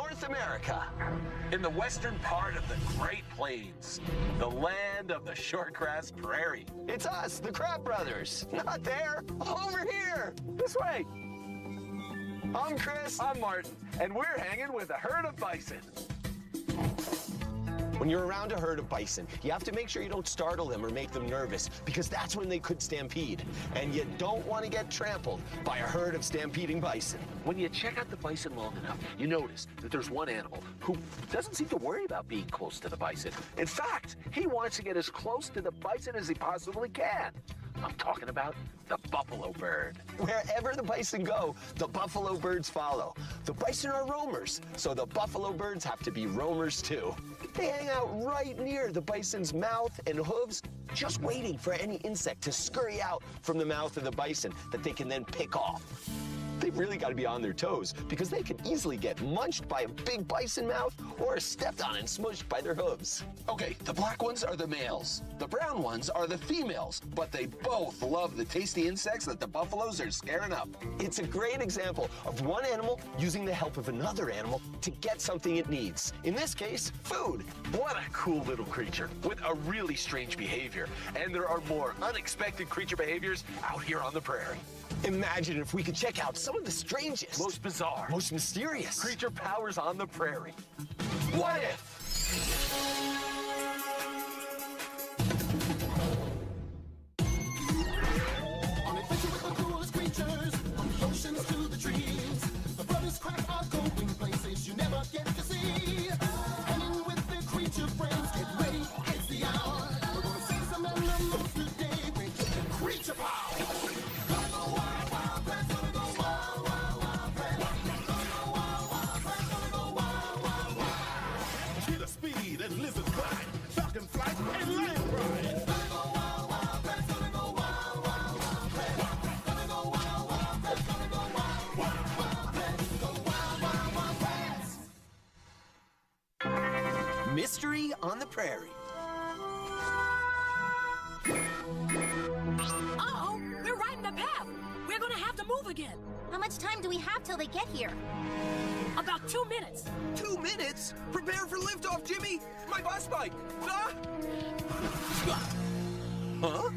North America. In the western part of the Great Plains, the land of the short-grass prairie. It's us, the Kratts brothers. Not there, over here. This way. I'm Chris. I'm Martin, and we're hanging with a herd of bison. When you're around a herd of bison, you have to make sure you don't startle them or make them nervous, because that's when they could stampede. And you don't want to get trampled by a herd of stampeding bison. When you check out the bison long enough, you notice that there's one animal who doesn't seem to worry about being close to the bison. In fact, he wants to get as close to the bison as he possibly can. I'm talking about the buffalo bird. Wherever the bison go, the buffalo birds follow. The bison are roamers, so the buffalo birds have to be roamers too. They hang out right near the bison's mouth and hooves, just waiting for any insect to scurry out from the mouth of the bison that they can then pick off. They've really got to be on their toes, because they could easily get munched by a big bison mouth or stepped on and smushed by their hooves. Okay, the black ones are the males. The brown ones are the females, but they both love the tasty insects that the buffaloes are scaring up. It's a great example of one animal using the help of another animal to get something it needs. In this case, food. What a cool little creature with a really strange behavior. And there are more unexpected creature behaviors out here on the prairie. Imagine if we could check out some of the strangest, Most bizarre, most mysterious creature powers on the prairie. What if? On adventure with the coolest creatures, from the oceans to the trees. The brothers Kratts are going places you never get to see. Hanging with their creature friends, get ready, it's the hour. We're gonna see some animals today with creature power. Gonna go wild, wild, Kratts, gonna go wild, wild, wild, Kratts. Gonna go wild, wild, Kratts, gonna go wild, wild, wild. Cheetah speed and lizard glide, falcon flight and lion ride. Gonna go wild, wild, Kratts, gonna go wild, wild, wild, Kratts. Gonna go wild, wild, Kratts, gonna go wild, wild, wild, Kratts. Go wild, wild, wild, Kratts. Mystery on the Prairie. Uh-oh, we're right in the path. We're gonna have to move again. How much time do we have till they get here? About 2 minutes. 2 minutes? Prepare for liftoff, Jimmy! My bus bike! Ah! Huh?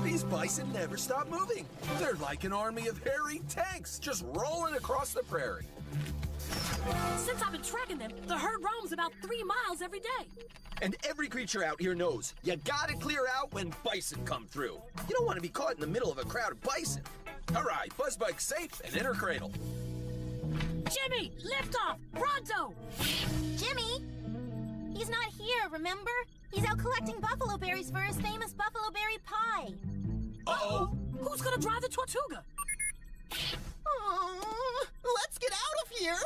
These bison never stop moving. They're like an army of hairy tanks just rolling across the prairie. Since I've been tracking them, the herd roams about 3 miles every day. And every creature out here knows you gotta clear out when bison come through. You don't want to be caught in the middle of a crowd of bison. All right, bus bike safe and in her cradle. Jimmy, lift off, pronto! Jimmy! He's not here, remember? He's out collecting buffalo berries for his famous buffalo berry pie. Uh-oh. Who's gonna drive the Tortuga? Let's get out of here!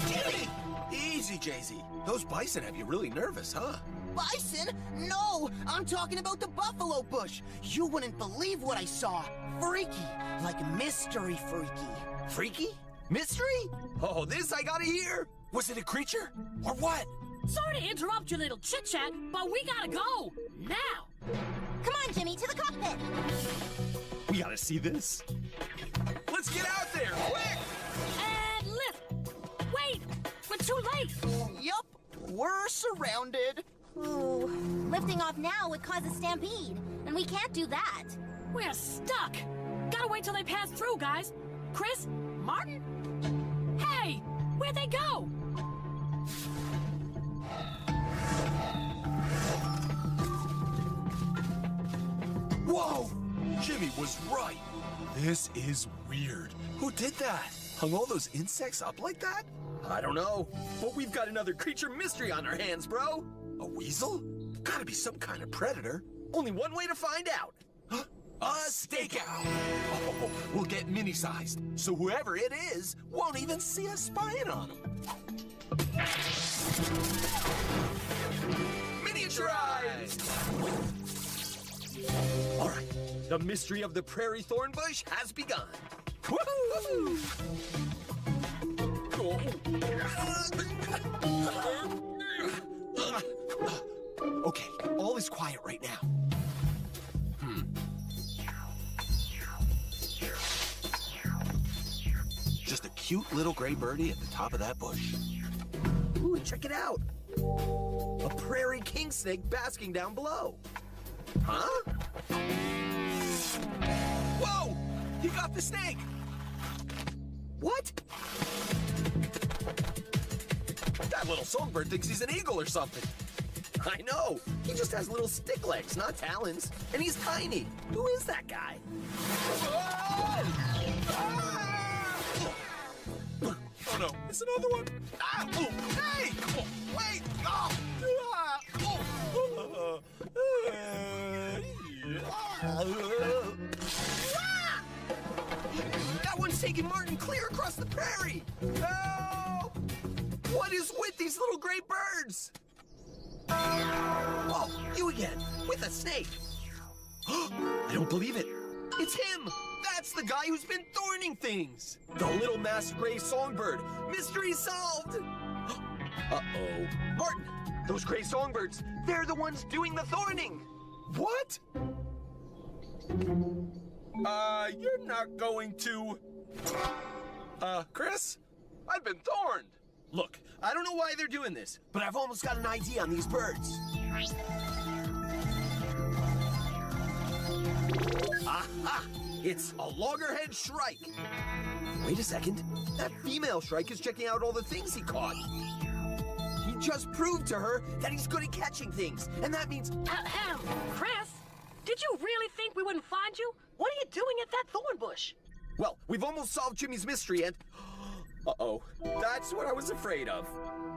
Jimmy! Easy, Jay-Z. Those bison have you really nervous, huh? Bison? No! I'm talking about the buffalo bush! You wouldn't believe what I saw! Freaky! Like mystery freaky! Freaky? Mystery? Oh, this I gotta hear! Was it a creature? Or what? Sorry to interrupt your little chit-chat, but we gotta go! Now! Come on, Jimmy, to the cockpit! We gotta see this. Let's get out there, quick! And lift! Wait! We're too late! Yup, we're surrounded. Ooh, lifting off now would cause a stampede, and we can't do that. We're stuck! Gotta wait till they pass through, guys. Chris? Martin? Hey! Where'd they go? Whoa! Jimmy was right. This is weird. Who did that? Hung all those insects up like that? I don't know. But we've got another creature mystery on our hands, bro. A weasel? Gotta be some kind of predator. Only one way to find out. A stakeout. Oh, we'll get mini-sized, so whoever it is won't even see us spying on them. Miniaturized! All right, the mystery of the prairie thorn bush has begun. Woohoo! Okay, all is quiet right now. Just the cute little gray birdie at the top of that bush. Ooh, check it out. A prairie king snake basking down below. Huh? Whoa! He got the snake! What? That little songbird thinks he's an eagle or something. I know. He just has little stick legs, not talons. And he's tiny. Who is that guy? Oh no, it's another one. Ah, oh, hey! Oh, wait! Oh, that one's taking Martin clear across the prairie. Help! What is with these little gray birds? Oh, you again, with a snake. I don't believe it. It's him. That's the guy who's been thorning things. The little masked gray songbird. Mystery solved. Uh-oh. Martin, those gray songbirds, they're the ones doing the thorning. What? You're not going to... Chris? I've been thorned. Look, I don't know why they're doing this, but I've almost got an idea on these birds. Aha! It's a loggerhead shrike. Wait a second. That female shrike is checking out all the things he caught. He just proved to her that he's good at catching things, and that means... Ahem. Chris, did you really think we wouldn't find you? What are you doing at that thorn bush? Well, we've almost solved Jimmy's mystery, and... Uh-oh. That's what I was afraid of.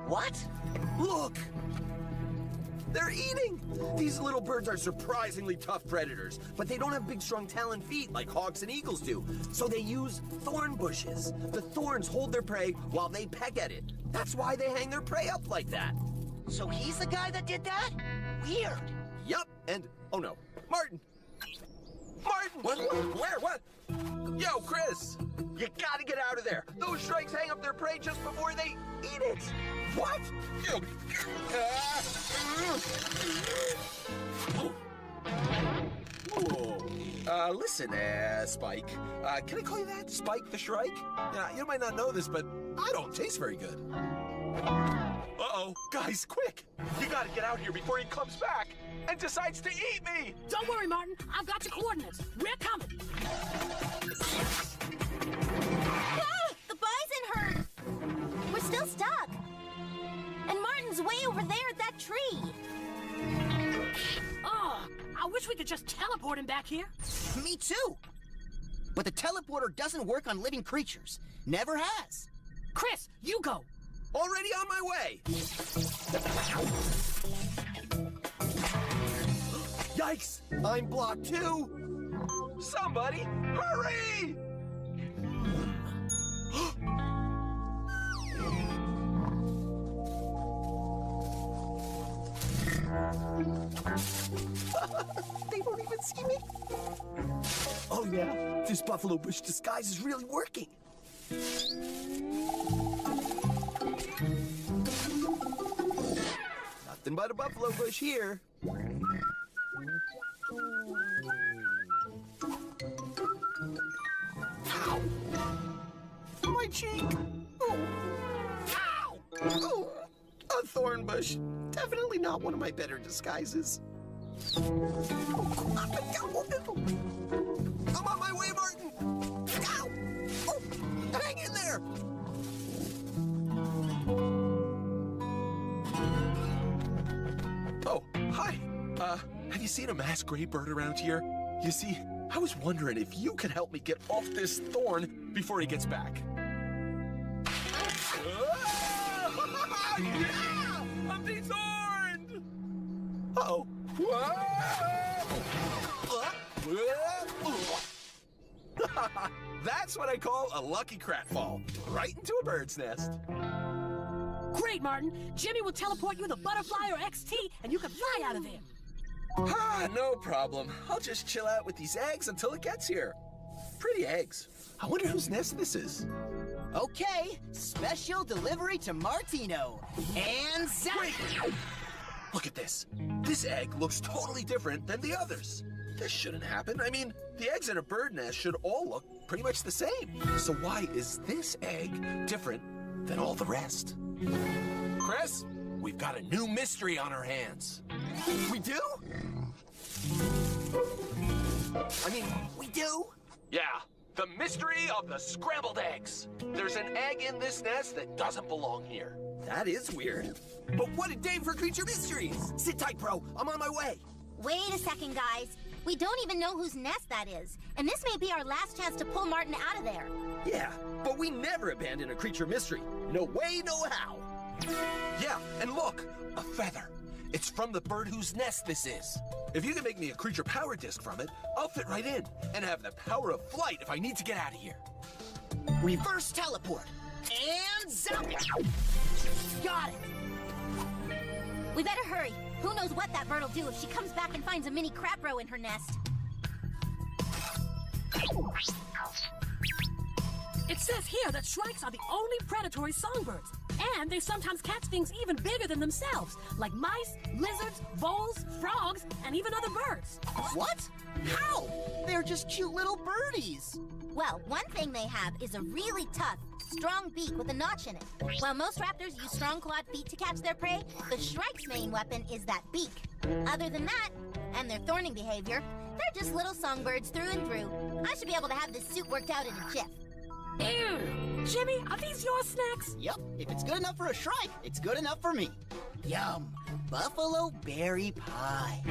What? Look! They're eating! These little birds are surprisingly tough predators, but they don't have big, strong talon feet like hawks and eagles do, so they use thorn bushes. The thorns hold their prey while they peck at it. That's why they hang their prey up like that. So he's the guy that did that? Weird. Yup, and... oh no. Martin! Martin! What? Where? What? Yo, Chris! You gotta get out of there! Those shrikes hang up their prey just before they eat it! What? Listen, Spike. Can I call you that? Spike the Shrike? You might not know this, but I don't taste very good. Uh-oh. Guys, quick! You gotta get out here before he comes back and decides to eat me! Don't worry, Martin. I've got your coordinates. We're coming. Ah, the bison hurt. We're still stuck. And Martin's way over there at that tree. Oh, I wish we could just teleport him back here. Me too. But the teleporter doesn't work on living creatures. Never has. Chris, you go. Already on my way! Yikes! I'm blocked too! Somebody, hurry! They don't even see me. Oh yeah, this buffalo bush disguise is really working. Nothing but a buffalo bush here. Ow! My cheek! Oh. Ow! Oh. A thorn bush. Definitely not one of my better disguises. I'm on my way, Martin! Ow! Oh, hang in there! Oh, hi. Have you seen a masked gray bird around here? You see, I was wondering if you could help me get off this thorn before he gets back. I'm being thorned! Uh-oh. That's what I call a lucky Kratt fall. Right into a bird's nest. Great, Martin. Jimmy will teleport you the butterfly or XT, and you can fly out of there. No problem. I'll just chill out with these eggs until it gets here. Pretty eggs. I wonder whose nest this is. Okay, special delivery to Martino. And zap! Wait! Look at this. This egg looks totally different than the others. This shouldn't happen. I mean, the eggs in a bird nest should all look pretty much the same. So why is this egg different than all the rest? Chris, we've got a new mystery on our hands. We do? I mean, we do? Yeah, the mystery of the scrambled eggs. There's an egg in this nest that doesn't belong here. That is weird. But what a day for Creature Mysteries! Sit tight, bro. I'm on my way. Wait a second, guys. We don't even know whose nest that is. And this may be our last chance to pull Martin out of there. Yeah, but we never abandon a creature mystery. No way, no how. Yeah, and look, a feather. It's from the bird whose nest this is. If you can make me a creature power disc from it, I'll fit right in and have the power of flight if I need to get out of here. Reverse teleport. And zap! Got it. We better hurry. Who knows what that bird will do if she comes back and finds a mini crapro in her nest. It says here that shrikes are the only predatory songbirds, and they sometimes catch things even bigger than themselves, like mice, lizards, voles, frogs, and even other birds. What? How? They're just cute little birdies. Well, one thing they have is a really tough, strong beak with a notch in it. While most raptors use strong-clawed feet to catch their prey, the shrike's main weapon is that beak. Other than that, and their thorning behavior, they're just little songbirds through and through. I should be able to have this suit worked out in a jiff. Ew! Jimmy, are these your snacks? Yep, if it's good enough for a shrike, it's good enough for me. Yum, buffalo berry pie.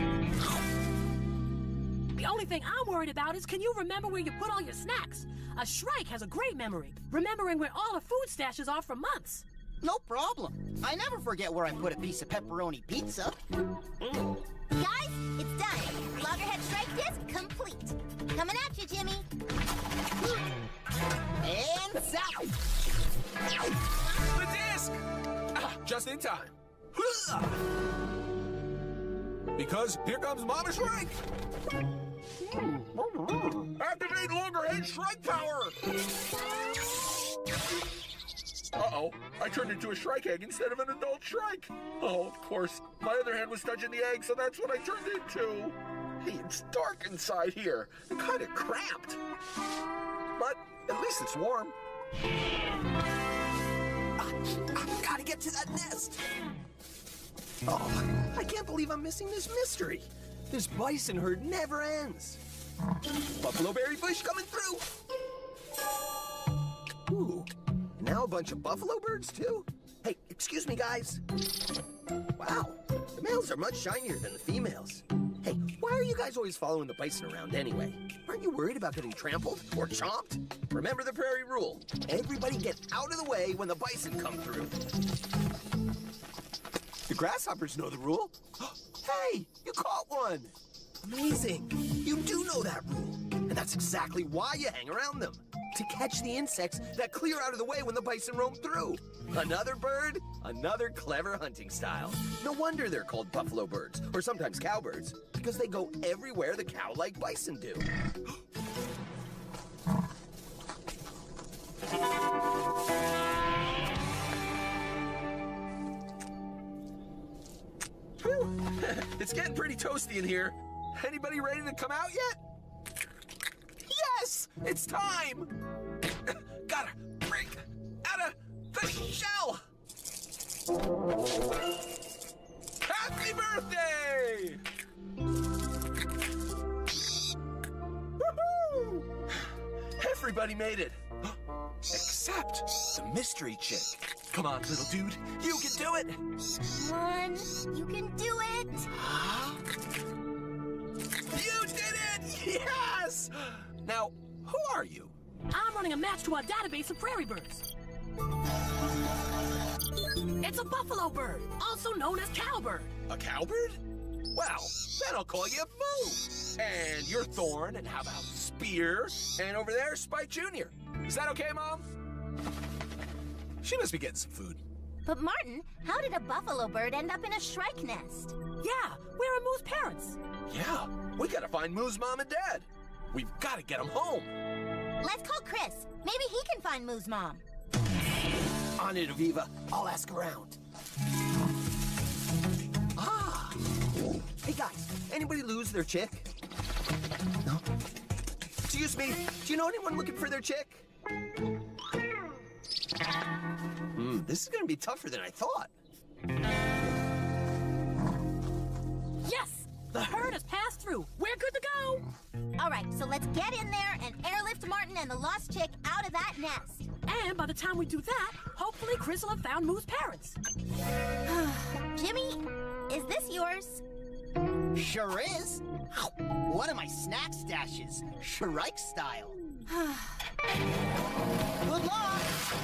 The only thing I'm worried about is, can you remember where you put all your snacks? A shrike has a great memory, remembering where all her food stashes are for months. No problem. I never forget where I put a piece of pepperoni pizza. Guys, it's done. Loggerhead strike disc complete. Coming at you, Jimmy. And zap! The disc! Just in time. Because here comes Mama Shrike! Activate Loggerhead Shrike Power! Uh-oh, I turned into a shrike egg instead of an adult shrike. Oh, of course. My other hand was touching the egg, so that's what I turned into. Hey, it's dark inside here. I'm kind of cramped. But at least it's warm. I've got to get to that nest. Oh, I can't believe I'm missing this mystery. This bison herd never ends. Buffalo berry bush coming through. Ooh, now a bunch of buffalo birds too? Hey, excuse me, guys. Wow, the males are much shinier than the females. Hey, why are you guys always following the bison around anyway? Aren't you worried about getting trampled or chomped? Remember the Prairie rule. Everybody get out of the way when the bison come through. The grasshoppers know the rule. Hey, you caught one. Amazing. You do know that rule. And that's exactly why you hang around them. To catch the insects that clear out of the way when the bison roam through. Another bird, another clever hunting style. No wonder they're called buffalo birds, or sometimes cowbirds, because they go everywhere the cow-like bison do. Whew. It's getting pretty toasty in here. Anybody ready to come out yet? Yes! It's time! Gotta break out of the shell! Happy birthday! Woohoo! Everybody made it. Except the mystery chick. Come on, little dude. You can do it! Come on, you can do it! You did it! Yes! Now, who are you? I'm running a match to our database of prairie birds. It's a buffalo bird, also known as cowbird. A cowbird? Well, then I'll call you Boo. And you're Thorn, and how about Spear? And over there, Spike Jr. Is that okay, Mom? She must be getting some food. But Martin, how did a buffalo bird end up in a shrike nest? Yeah, where are Moo's parents? Yeah, we gotta find Moo's mom and dad. We've gotta get them home. Let's call Chris. Maybe he can find Moo's mom. On it, Aviva. I'll ask around. Hey guys, anybody lose their chick? No? Excuse me, do you know anyone looking for their chick? This is gonna be tougher than I thought. Yes! The herd has passed through. We're good to go. All right, so let's get in there and airlift Martin and the lost chick out of that nest. And by the time we do that, hopefully Chris will have found Moo's parents. Jimmy, is this yours? Sure is. One of my snack stashes, Shrike style. Good luck!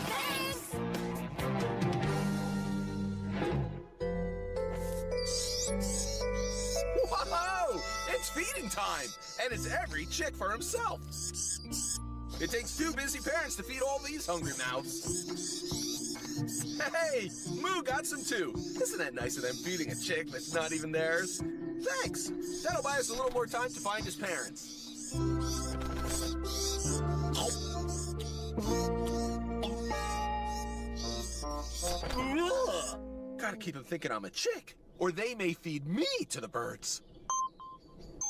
Thanks! Whoa! It's feeding time, and it's every chick for himself. It takes 2 busy parents to feed all these hungry mouths. Hey, Moo got some too. Isn't that nice of them feeding a chick that's not even theirs? Thanks. That'll buy us a little more time to find his parents. Ugh. Gotta keep him thinking I'm a chick, or they may feed me to the birds.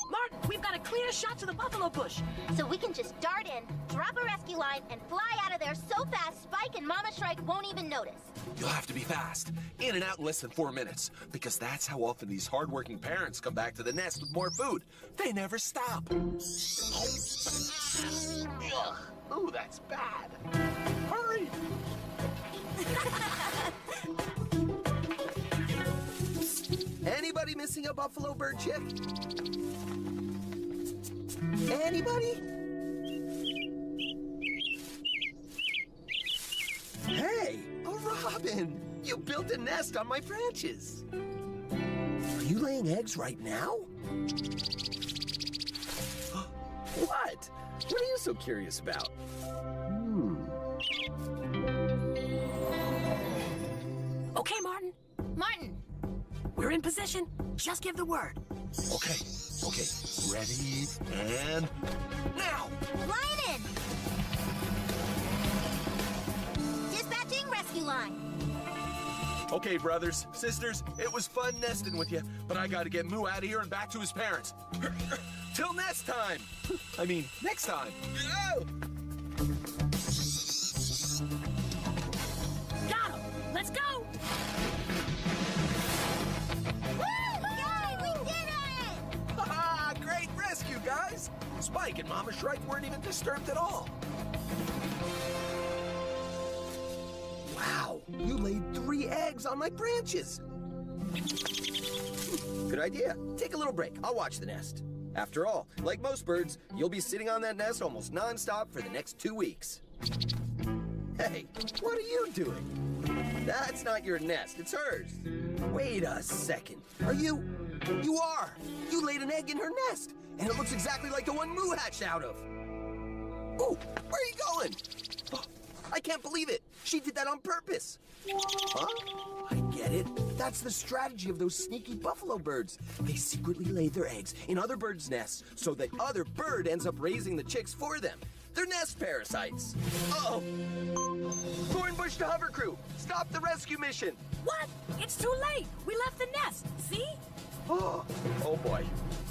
Martin, we've got a clear shot to the buffalo bush. So we can just dart in, drop a rescue line, and fly out of there so fast Spike and Mama Shrike won't even notice. You'll have to be fast, in and out in less than 4 minutes, because that's how often these hardworking parents come back to the nest with more food. They never stop. Ugh. Ooh, that's bad. Hurry! Anybody missing a buffalo bird chick? Anybody? Hey, a robin! You built a nest on my branches. Are you laying eggs right now? What? What are you so curious about? Okay, Martin. Martin, We're in position. Just give the word. Okay, ready, and now! line in! Dispatching rescue line. Okay, brothers, sisters, it was fun nesting with you, but I gotta get Moo out of here and back to his parents. Till next time! I mean, next time. Oh! Got him. Let's go. Yay, we did it! Ha! Great rescue, guys! Spike and Mama Shrike weren't even disturbed at all. Wow, you laid 3 eggs on my branches. Good idea. Take a little break. I'll watch the nest. After all, like most birds, you'll be sitting on that nest almost non-stop for the next 2 weeks. Hey, what are you doing? That's not your nest, it's hers. Wait a second. Are you? You are! You laid an egg in her nest, and it looks exactly like the one Moo hatched out of. Oh, where are you going? Oh, I can't believe it. She did that on purpose. Huh? I get it. That's the strategy of those sneaky buffalo birds. They secretly lay their eggs in other birds' nests so that other bird ends up raising the chicks for them. They're nest parasites. Uh-oh. Thornbush to hover crew. Stop the rescue mission. What? It's too late. We left the nest. See? Oh boy.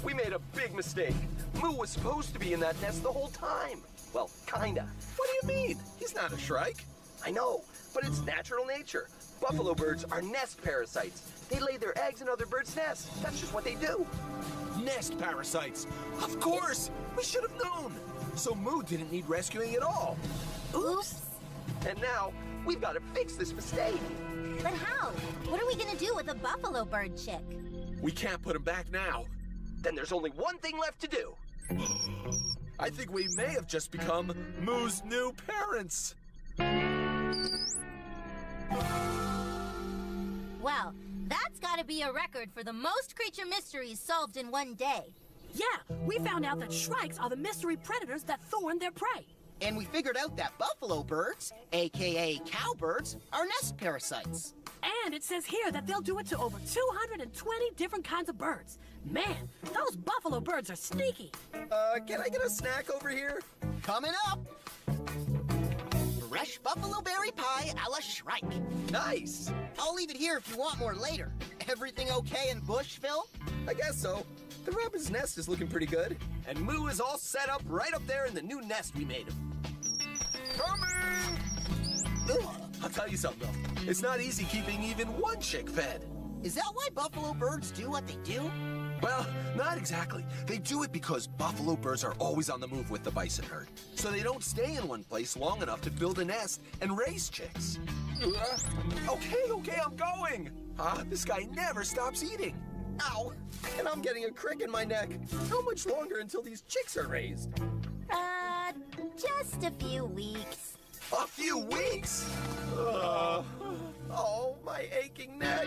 We made a big mistake. Moo was supposed to be in that nest the whole time. Well, kinda. What do you mean? He's not a Shrike. I know, but it's natural nature. Buffalo birds are nest parasites. They lay their eggs in other birds' nests. That's just what they do. Nest parasites. Of course! We should have known. So Moo didn't need rescuing at all. Oops. And now, we've got to fix this mistake. But how? What are we gonna do with a buffalo bird chick? We can't put him back now. Then there's only one thing left to do. I think we may have just become Moo's new parents. Well, that's gotta be a record for the most creature mysteries solved in one day. Yeah, we found out that shrikes are the mystery predators that thorn their prey. And we figured out that buffalo birds, aka cowbirds, are nest parasites. And it says here that they'll do it to over 220 different kinds of birds. Man, those buffalo birds are sneaky. Can I get a snack over here? Coming up, fresh buffalo berry pie a la Shrike. Nice. I'll leave it here if you want more later. Everything okay in Bushville? I guess so. the rabbit's nest is looking pretty good. And Moo is all set up right up there in the new nest we made him. Coming! I'll tell you something, though. It's not easy keeping even one chick fed. Is that why buffalo birds do what they do? Well, not exactly. They do it because buffalo birds are always on the move with the bison herd. So they don't stay in one place long enough to build a nest and raise chicks. Okay, I'm going. This guy never stops eating. Ow! And I'm getting a crick in my neck. How much longer until these chicks are raised? Just a few weeks. A few weeks? Oh, my aching neck.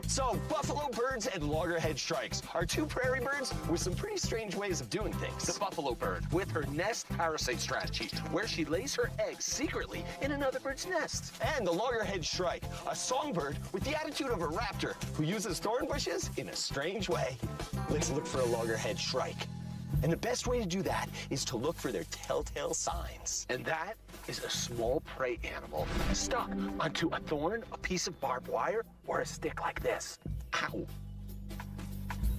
So, buffalo birds and loggerhead shrikes are two prairie birds with some pretty strange ways of doing things. The buffalo bird with her nest parasite strategy, where she lays her eggs secretly in another bird's nest. And the loggerhead shrike, a songbird with the attitude of a raptor who uses thorn bushes in a strange way. Let's look for a loggerhead shrike. And the best way to do that is to look for their telltale signs. And that is a small prey animal stuck onto a thorn, a piece of barbed wire, or a stick like this. Ow.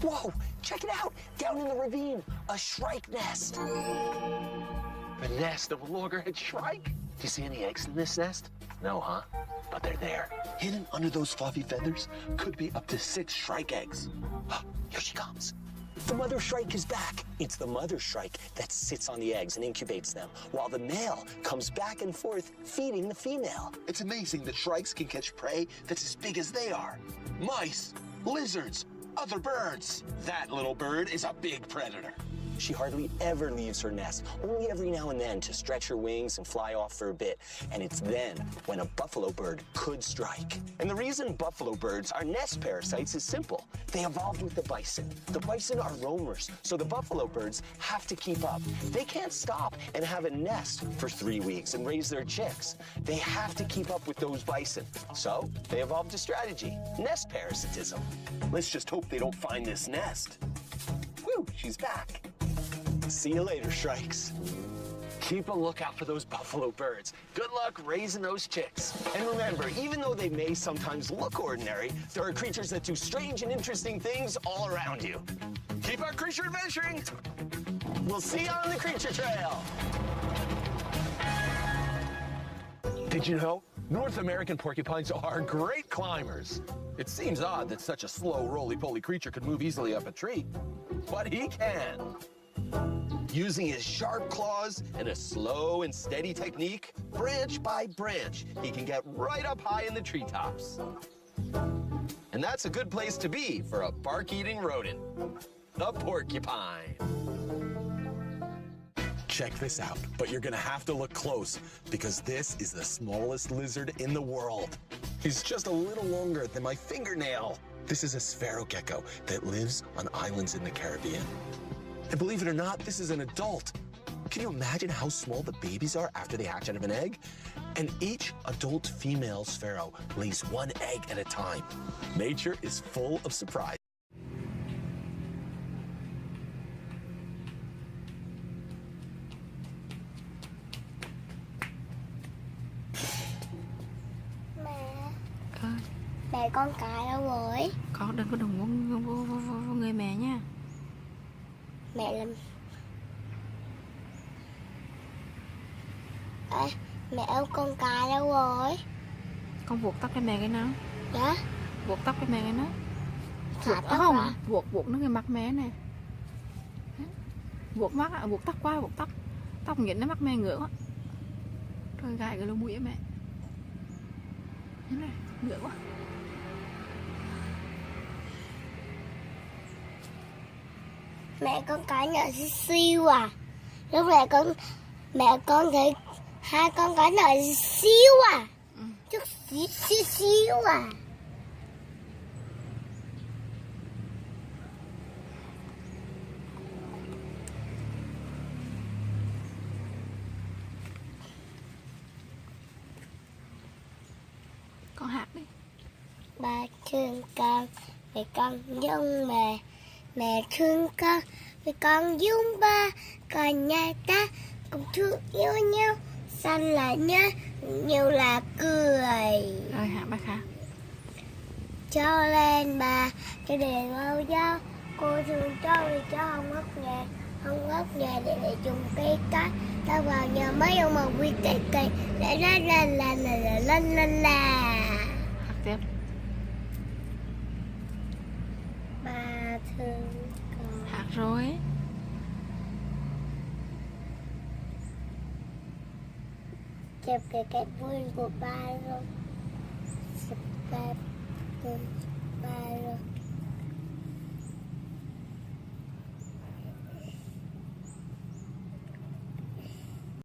Whoa, check it out. Down in the ravine, a shrike nest. The nest of a loggerhead shrike? Do you see any eggs in this nest? No, huh? But they're there. Hidden under those fluffy feathers could be up to 6 shrike eggs. Here she comes. The mother shrike is back. It's the mother shrike that sits on the eggs and incubates them, while the male comes back and forth feeding the female. It's amazing that shrikes can catch prey that's as big as they are. Mice, lizards, other birds. That little bird is a big predator. She hardly ever leaves her nest, only every now and then to stretch her wings and fly off for a bit. And it's then when a buffalo bird could strike. And the reason buffalo birds are nest parasites is simple. They evolved with the bison. The bison are roamers, so the buffalo birds have to keep up. They can't stop and have a nest for 3 weeks and raise their chicks. They have to keep up with those bison. So they evolved a strategy, nest parasitism. Let's just hope they don't find this nest. Whew, she's back. See you later, shrikes. Keep a lookout for those buffalo birds. Good luck raising those chicks. And remember, even though they may sometimes look ordinary, there are creatures that do strange and interesting things all around you. Keep our creature adventuring. We'll see you on the creature trail. Did you know? North American porcupines are great climbers. It seems odd that such a slow, roly-poly creature could move easily up a tree. But he can. Using his sharp claws and a slow and steady technique, branch by branch, he can get right up high in the treetops. And that's a good place to be for a bark-eating rodent, the porcupine. Check this out, but you're gonna have to look close because this is the smallest lizard in the world. He's just a little longer than my fingernail. This is a sphero-gecko that lives on islands in the Caribbean. And believe it or not, this is an adult. Can you imagine how small the babies are after they hatch out of an egg? And each adult female sphero lays 1 egg at a time. Nature is full of surprise. Mẹ con cài đâu rồi? Con đừng có đụng vô người mẹ nha. Mẹ làm... mẹ ơi, con cài đâu rồi? Con vuột tóc cho mẹ cái nào? Dạ? Vuột tóc cho mẹ cái nào? Vuột tóc không? hả? Vuột nó cái mặt mẹ nè. Vuột mắt, vuột tóc qua, vuột tóc. Tóc nhìn nó mắt mẹ ngựa quá. Rồi gài cái lỗ mũi mẹ. Thế này, ngựa quá. Mẹ con cái nhỏ siêu à. Lúc này mẹ con thấy hai con cái nhỏ siêu à. Chút xíu à. Con hát đi. Ba thương con vì con giống mẹ. Mẹ thương con vì con giống ba. Còn nhà ta cùng thương yêu nhau. Xanh là nhớ, nhiều là cười. Rồi hát bài khác. cho lên bà cho để bao gió. Cô thương cháu thì cháu không ngất nghề để dùng cây cát. Ta vào nhà mấy ông mà quy cây cây để la. Hát tiếp. Bà thương con. Hát rồi. Chụp cái vui của ba luôn. Ba rồi.